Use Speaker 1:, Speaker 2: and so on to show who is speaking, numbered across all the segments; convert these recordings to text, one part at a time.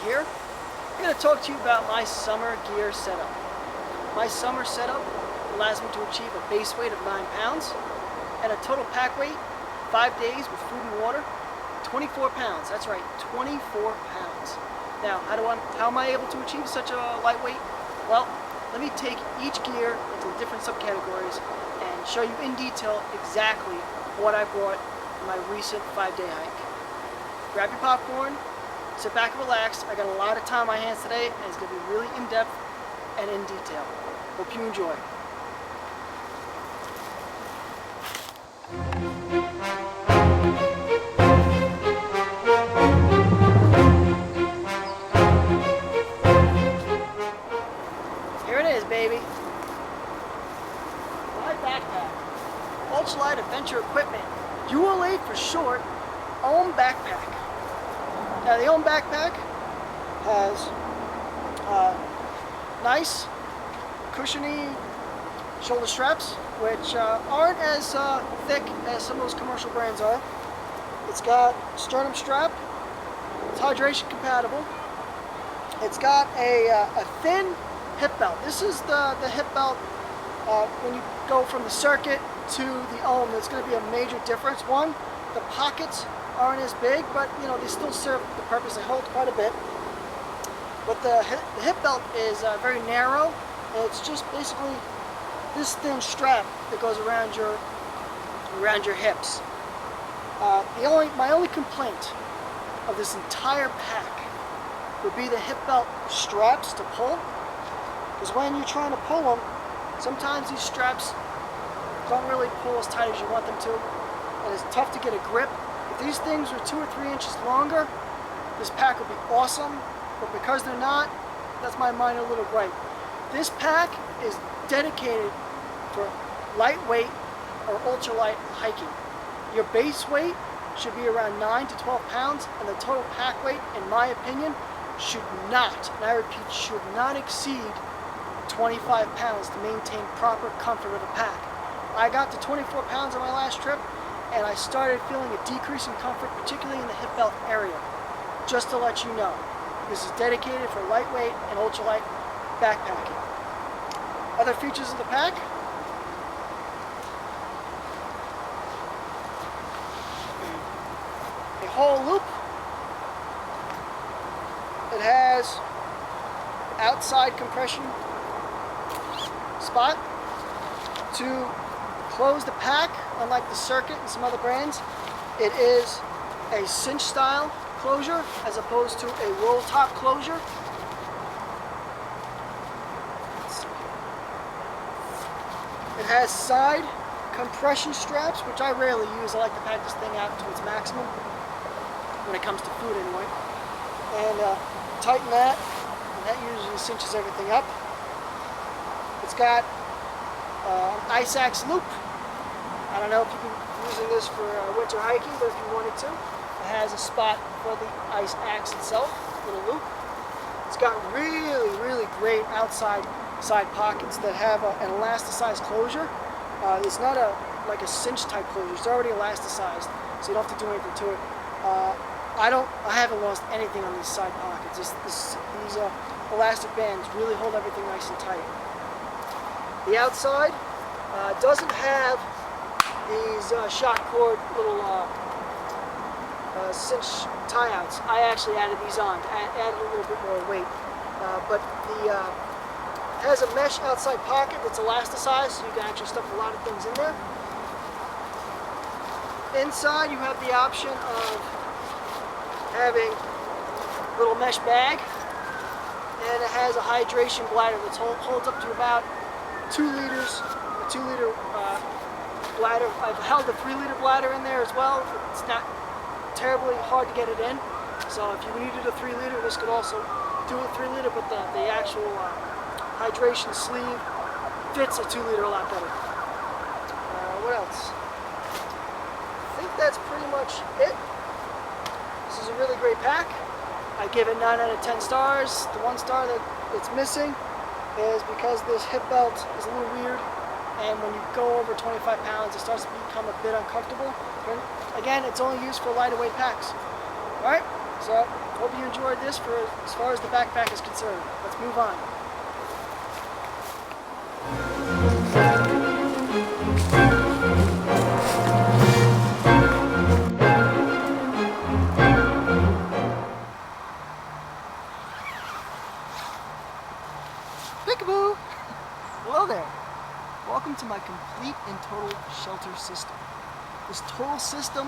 Speaker 1: here. I'm going to talk to you about my summer gear setup. My summer setup allows me to achieve a base weight of 9 pounds and a total pack weight, 5 days with food and water, 24 pounds. That's right, 24 pounds. Now, how am I able to achieve such a lightweight? Well, let me take each gear into different subcategories and show you in detail exactly what I brought in my recent 5-day hike. Grab your popcorn, sit back and relax. I got a lot of time on my hands today, and it's going to be really in-depth and in detail. Hope you enjoy. Here it is, baby. My backpack. Ultralight Adventure Equipment. ULA for short. Ohm backpack. Now the Ohm backpack has nice, cushiony shoulder straps, which aren't as thick as some of those commercial brands are. It's got sternum strap. It's hydration compatible. It's got a thin hip belt. This is the hip belt when you go from the circuit to the Ohm. There's going to be a major difference. One, the pockets aren't as big, but you know they still serve the purpose. They hold quite a bit. But the hip belt is very narrow, and it's just basically this thin strap that goes around your hips. My only complaint of this entire pack would be the hip belt straps to pull, because when you're trying to pull them, sometimes these straps don't really pull as tight as you want them to, and it's tough to get a grip. If these things were 2 or 3 inches longer, this pack would be awesome, but because they're not, that's my minor little gripe. This pack is dedicated for lightweight or ultralight hiking. Your base weight should be around 9 to 12 pounds, and the total pack weight, in my opinion, should not, and I repeat, should not exceed 25 pounds to maintain proper comfort of the pack. I got to 24 pounds on my last trip, and I started feeling a decrease in comfort, particularly in the hip belt area. Just to let you know, this is dedicated for lightweight and ultralight backpacking. Other features of the pack: a whole loop. It has outside compression spot to close the pack. Unlike the Circuit and some other brands, it is a cinch style closure as opposed to a roll top closure. It has side compression straps, which I rarely use. I like to pack this thing out to its maximum when it comes to food anyway. And tighten that, and that usually cinches everything up. It's got an ice axe loop. I don't know if you can be using this for winter hiking, but if you wanted to, it has a spot for the ice axe itself, little loop. It's got really great outside side pockets that have an elasticized closure. It's not like a cinch type closure. It's already elasticized, so you don't have to do anything to it. I haven't lost anything on these side pockets. These elastic bands really hold everything nice and tight. The outside doesn't have these shock cord little cinch tie-outs. I actually added these on, added a little bit more weight. But it has a mesh outside pocket that's elasticized, so you can actually stuff a lot of things in there. Inside you have the option of having a little mesh bag, and it has a hydration bladder that holds up to about 2 liters, a 2 liter bladder. I've held a 3 liter bladder in there as well. It's not terribly hard to get it in, so if you needed a 3 liter, this could also do a 3 liter, but the actual hydration sleeve fits a 2 liter a lot better. What else? I think that's pretty much it. This is a really great pack. I give it 9 out of 10 stars. The 1 star that it's missing is because this hip belt is a little weird, and when you go over 25 pounds, it starts to become a bit uncomfortable. Again, it's only used for lighter weight packs. All right, So, hope you enjoyed this for as far as the backpack is concerned. Let's move on. Peekaboo! Hello there. Welcome to my complete and total shelter system. This total system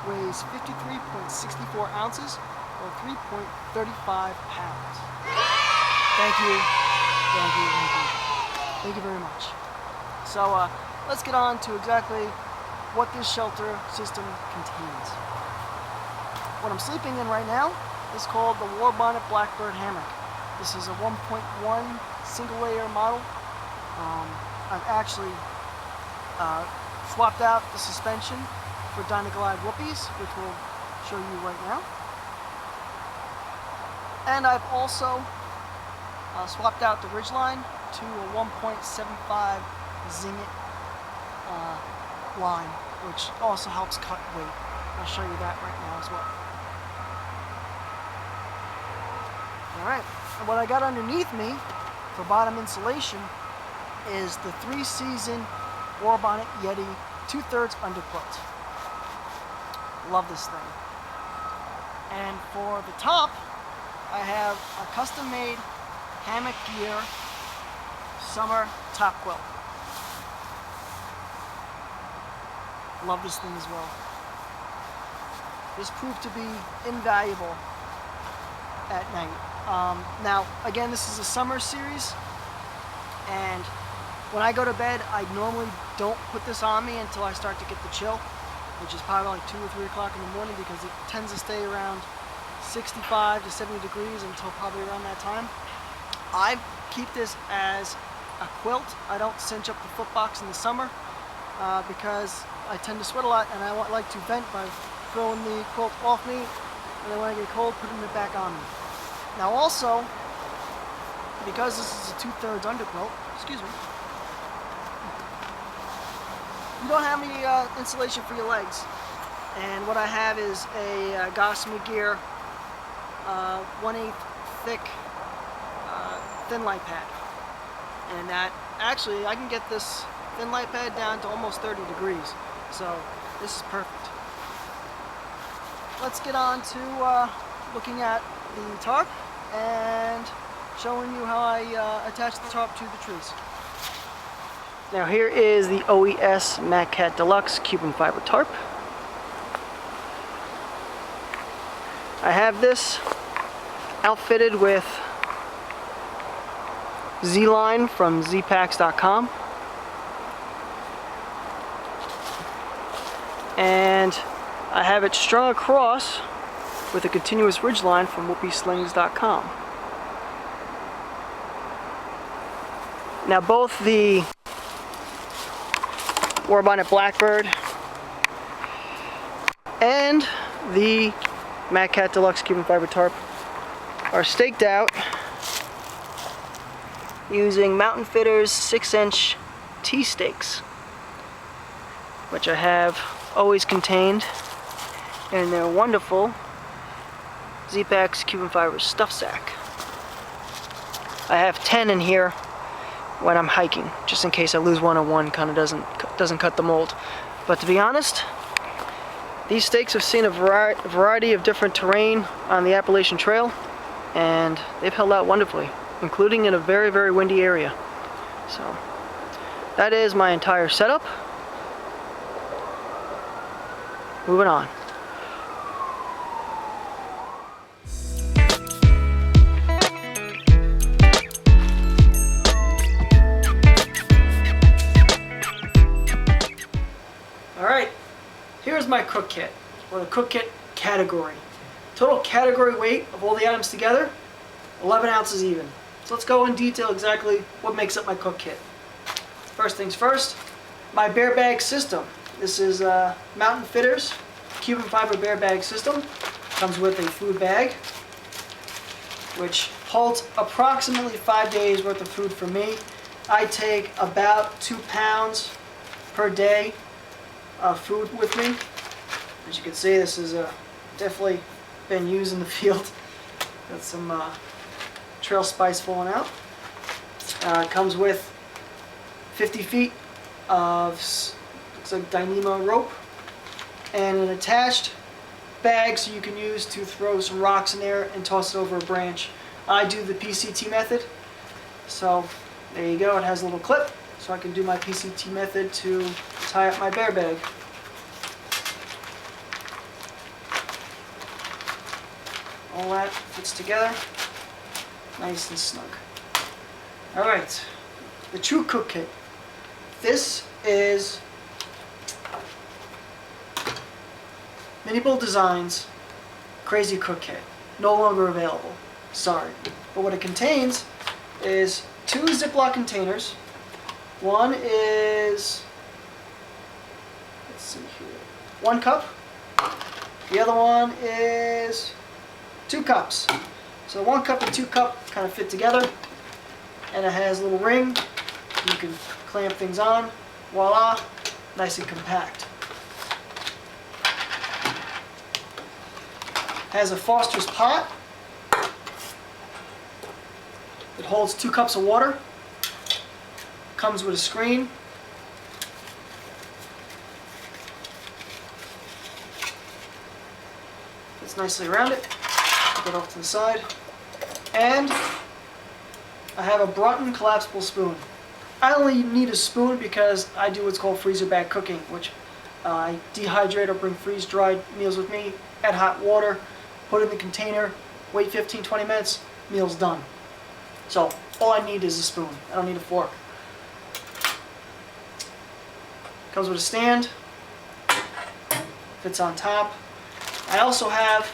Speaker 1: weighs 53.64 ounces or 3.35 pounds. Thank you. Thank you. Thank you. Thank you very much. So let's get on to exactly what this shelter system contains. What I'm sleeping in right now is called the Warbonnet Blackbird Hammock. This is a 1.1 single layer model. I've actually swapped out the suspension for Dynaglide Whoopies, which we'll show you right now. And I've also swapped out the Ridgeline to a 1.75 Zingit line, which also helps cut weight. I'll show you that right now as well. Alright, and what I got underneath me for bottom insulation is the 3-season Warbonnet Yeti 2/3 underquilt. Love this thing. And for the top, I have a custom-made Hammock Gear summer top quilt. Love this thing as well. This proved to be invaluable at night. Now, again, this is a summer series, and when I go to bed, I normally don't put this on me until I start to get the chill, which is probably like 2 or 3 o'clock in the morning, because it tends to stay around 65 to 70 degrees until probably around that time. I keep this as a quilt. I don't cinch up the foot box in the summer because I tend to sweat a lot, and I like to vent by throwing the quilt off me, and then when I get cold, putting it back on me. Now also, because this is a 2/3 underquilt, excuse me, you don't have any insulation for your legs. And what I have is a Gossamer Gear 1/8 thick thin light pad. And that, actually, I can get this thin light pad down to almost 30 degrees. So this is perfect. Let's get on to looking at the tarp and showing you how I attach the tarp to the trees. Now here is the OES MatCat Deluxe Cuban Fiber Tarp. I have this outfitted with Z-Line from zpacks.com, and I have it strung across with a continuous ridge line from whoopieslings.com. Now both the Warbonnet Blackbird and the MatCat Deluxe Cuban Fiber Tarp are staked out using Mountain Fitters 6-inch T-stakes, which I have always contained in their wonderful Z-Packs Cuban Fiber stuff sack. I have 10 in here when I'm hiking, just in case I lose one, kind of doesn't cut the mold. But to be honest, these stakes have seen a variety of different terrain on the Appalachian Trail, and they've held out wonderfully, including in a very, very windy area. So that is my entire setup. Moving on. Alright, here's my cook kit, or the cook kit category. Total category weight of all the items together, 11 ounces even. So let's go in detail exactly what makes up my cook kit. First things first, my bear bag system. This is Mountain Fitters Cuban Fiber bear bag system. Comes with a food bag, which holds approximately 5 days worth of food for me. I take about 2 pounds per day of food with me. As you can see, this is definitely been used in the field. Got some trail spice falling out. It comes with 50 feet of looks like dynamo rope and an attached bag so you can use to throw some rocks in there and toss it over a branch. I do the PCT method, so there you go. It has a little clip so I can do my PCT method to tie up my bear bag. All that fits together nice and snug. Alright, the True Cook Kit. This is Mini Bull Designs Crazy Cook Kit. No longer available. Sorry. But what it contains is 2 Ziploc containers. One is, let's see here, 1 cup. The other one is 2 cups. So 1 cup and 2 cup kind of fit together. And it has a little ring. You can clamp things on. Voila, nice and compact. Has a Foster's pot. It holds 2 cups of water. Comes with a screen. Fits nicely around it. Put it off to the side. And I have a Brunton collapsible spoon. I only need a spoon because I do what's called freezer bag cooking, which I dehydrate or bring freeze-dried meals with me, add hot water, put it in the container, wait 15-20 minutes, meal's done. So all I need is a spoon. I don't need a fork. Comes with a stand, fits on top. I also have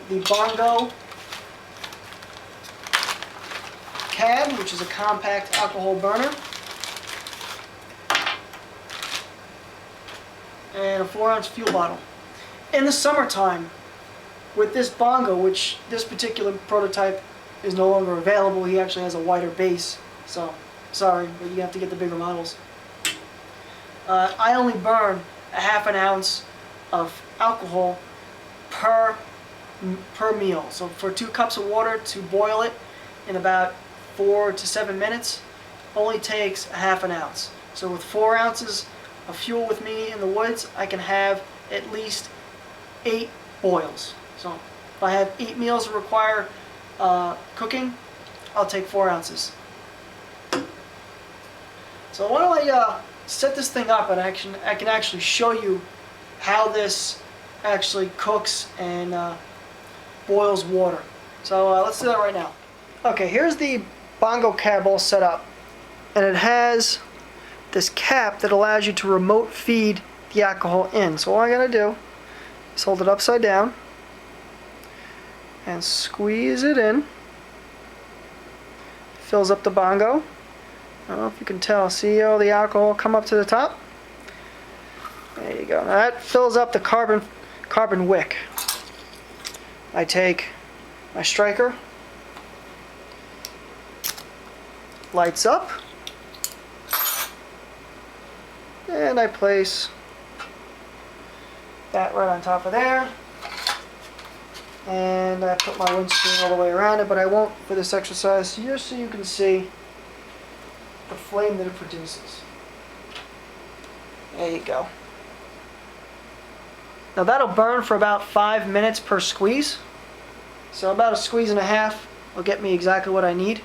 Speaker 1: the Bongo Cab, which is a compact alcohol burner, and a 4-ounce fuel bottle. In the summertime, with this Bongo, which this particular prototype is no longer available, he actually has a wider base, so sorry, but you have to get the bigger models. I only burn a ½ ounce of alcohol per meal. So for 2 cups of water to boil it in about 4 to 7 minutes only takes a ½ ounce. So with 4 ounces of fuel with me in the woods, I can have at least 8 boils. So if I have 8 meals that require cooking, I'll take 4 ounces. So why don't I set this thing up and I can actually show you how this actually cooks and boils water. So let's do that right now. Okay, here's the Bongo Cab all set up, and it has this cap that allows you to remote feed the alcohol in. So all I gotta do is hold it upside down and squeeze it in. Fills up the Bongo. I don't know if you can tell. See all the alcohol come up to the top? There you go. Now that fills up the carbon wick. I take my striker, lights up, and I place that right on top of there, and I put my windscreen all the way around it, but I won't for this exercise, just so you can see the flame that it produces. There you go. Now that'll burn for about 5 minutes per squeeze, so about a squeeze and a half will get me exactly what I need.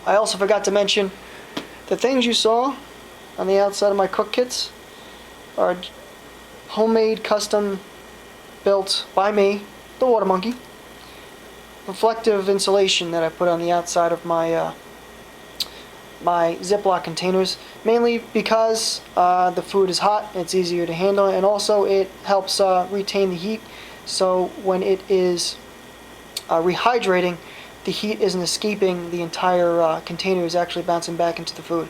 Speaker 1: I also forgot to mention the things you saw on the outside of my cook kits are homemade, custom built by me, the Water Monkey. Reflective insulation that I put on the outside of my my Ziploc containers, mainly because the food is hot, it's easier to handle, and also it helps retain the heat, so when it is rehydrating, the heat isn't escaping the entire container, is actually bouncing back into the food.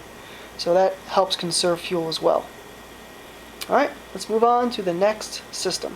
Speaker 1: So that helps conserve fuel as well. Alright, let's move on to the next system.